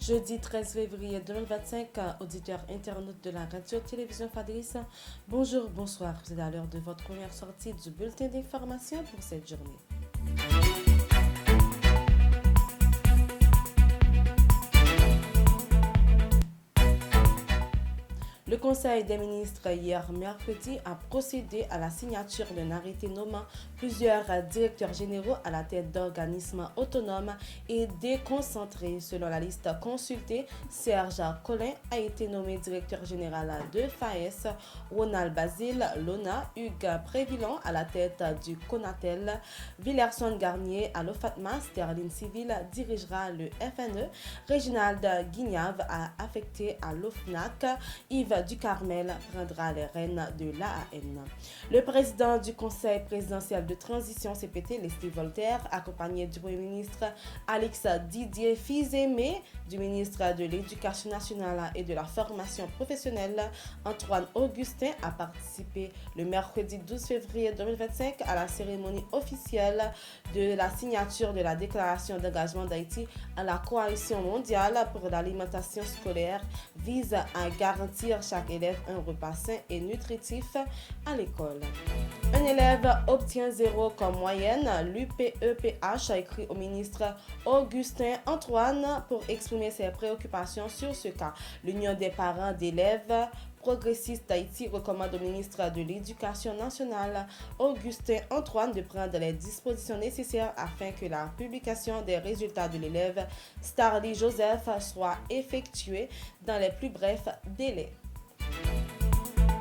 Jeudi 13 février 2025, auditeurs internautes de la radio-télévision Fadris, bonjour, bonsoir. Vous êtes à l'heure de votre première sortie du bulletin d'information pour cette journée. Le Conseil des ministres, hier mercredi, a procédé à la signature d'un arrêté nommant plusieurs directeurs généraux à la tête d'organismes autonomes et déconcentrés. Selon la liste consultée, Serge Collin a été nommé directeur général de FAES, Ronald Basile, l'ONA, Hugues Prévilon à la tête du CONATEL, Villerson Garnier à l'OFATMA, Sterling Civil dirigera le FNE, Réginald Guignave a affecté à l'OFNAC, Yves du Carmel prendra les rênes de l'AAN. Le président du Conseil présidentiel de transition CPT, Leslie Voltaire, accompagné du Premier ministre Alex Didier Fils-Aimé, du ministre de l'Éducation nationale et de la formation professionnelle Antoine Augustin, a participé le mercredi 12 février 2025 à la cérémonie officielle de la signature de la déclaration d'engagement d'Haïti à la Coalition mondiale pour l'alimentation scolaire vise à garantir chaque élève un repas sain et nutritif à l'école. Un élève obtient 0 comme moyenne. L'UPEPH a écrit au ministre Augustin Antoine pour exprimer ses préoccupations sur ce cas. L'Union des parents d'élèves progressistes d'Haïti recommande au ministre de l'Éducation nationale, Augustin Antoine, de prendre les dispositions nécessaires afin que la publication des résultats de l'élève Starly Joseph soit effectuée dans les plus brefs délais.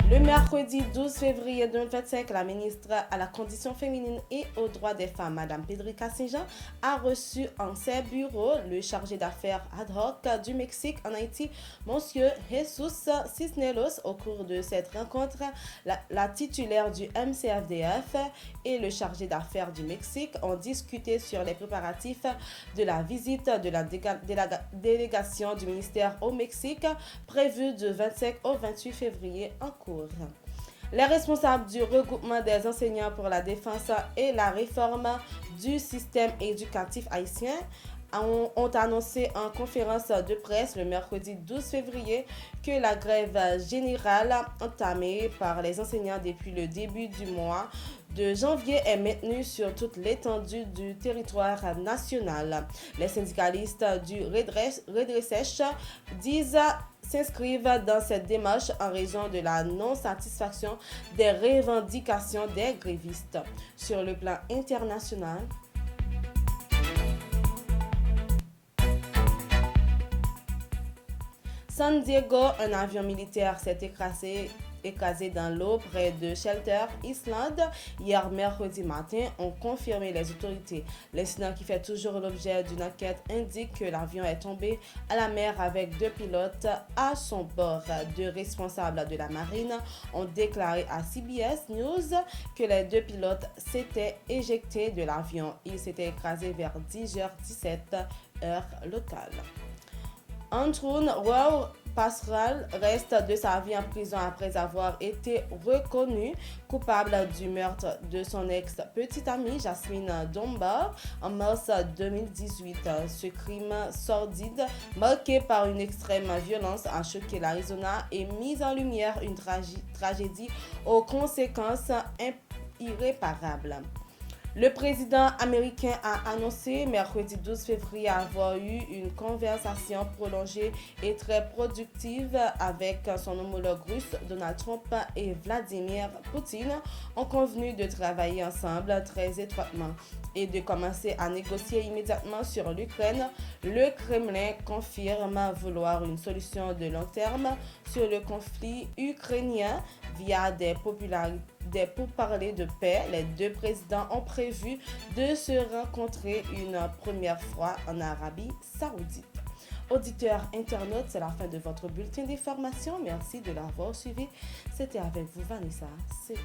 Le mercredi 12 février 2025, la ministre à la condition féminine et aux droits des femmes, Mme Pedrica Saint-Jean, a reçu en ses bureaux le chargé d'affaires ad hoc du Mexique en Haïti, M. Jesus Cisneros. Au cours de cette rencontre, la titulaire du MCFDF et le chargé d'affaires du Mexique ont discuté sur les préparatifs de la visite de la délégation du ministère au Mexique, prévue du 25 au 28 février en cours. Les responsables du regroupement des enseignants pour la défense et la réforme du système éducatif haïtien ont annoncé en conférence de presse le mercredi 12 février que la grève générale entamée par les enseignants depuis le début du mois de janvier est maintenue sur toute l'étendue du territoire national. Les syndicalistes du Redressèche disent s'inscrivent dans cette démarche en raison de la non-satisfaction des revendications des grévistes. Sur le plan international, San Diego, un avion militaire s'est écrasé dans l'eau près de Shelter Island hier mercredi matin, ont confirmé les autorités. L'incident, qui fait toujours l'objet d'une enquête, indique que l'avion est tombé à la mer avec 2 pilotes à son bord. 2 responsables de la marine ont déclaré à CBS News que les 2 pilotes s'étaient éjectés de l'avion. Il s'était écrasé vers 10h17 heure locale. Antoine Roy Passeral reste de sa vie en prison après avoir été reconnu coupable du meurtre de son ex-petite amie Jasmine Domba en mars 2018. Ce crime sordide, marqué par une extrême violence, a choqué l'Arizona et mis en lumière une tragédie aux conséquences irréparables. Le président américain a annoncé mercredi 12 février avoir eu une conversation prolongée et très productive avec son homologue russe Donald Trump et Vladimir Poutine ont convenu de travailler ensemble très étroitement et de commencer à négocier immédiatement sur l'Ukraine. Le Kremlin confirme vouloir une solution de long terme sur le conflit ukrainien via des pourparlers de paix. Les 2 présidents ont prévu de se rencontrer une première fois en Arabie Saoudite. Auditeurs, internautes, c'est la fin de votre bulletin d'information. Merci de l'avoir suivi. C'était avec vous Vanessa Seguin.